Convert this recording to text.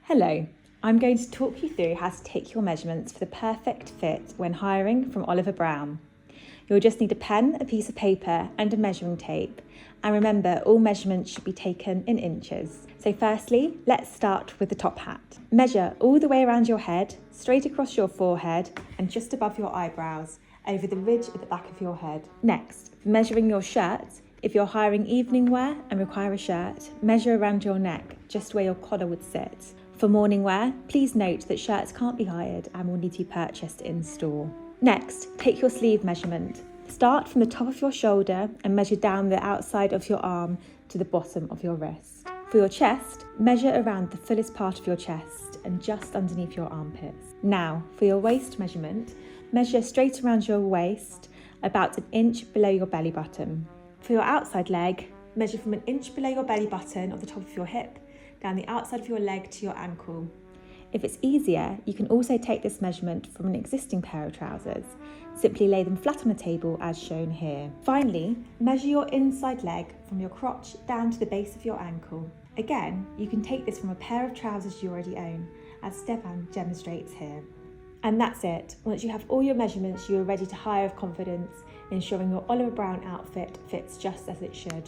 Hello, I'm going to talk you through how to take your measurements for the perfect fit when hiring from Oliver Brown. You'll just need a pen, a piece of paper and a measuring tape. And remember, all measurements should be taken in inches. So firstly, let's start with the top hat. Measure all the way around your head, straight across your forehead and just above your eyebrows, over the ridge at the back of your head. Next, for measuring your shirt, if you're hiring evening wear and require a shirt, measure around your neck, just where your collar would sit. For morning wear, please note that shirts can't be hired and will need to be purchased in store. Next, take your sleeve measurement. Start from the top of your shoulder and measure down the outside of your arm to the bottom of your wrist. For your chest, measure around the fullest part of your chest and just underneath your armpits. Now, for your waist measurement, measure straight around your waist, about 1 inch below your belly button. For your outside leg, measure from 1 inch below your belly button or the top of your hip, down the outside of your leg to your ankle. If it's easier, you can also take this measurement from an existing pair of trousers. Simply lay them flat on a table as shown here. Finally, measure your inside leg from your crotch down to the base of your ankle. Again, you can take this from a pair of trousers you already own, as Stefan demonstrates here. And that's it. Once you have all your measurements, you are ready to hire with confidence, ensuring your Oliver Brown outfit fits just as it should.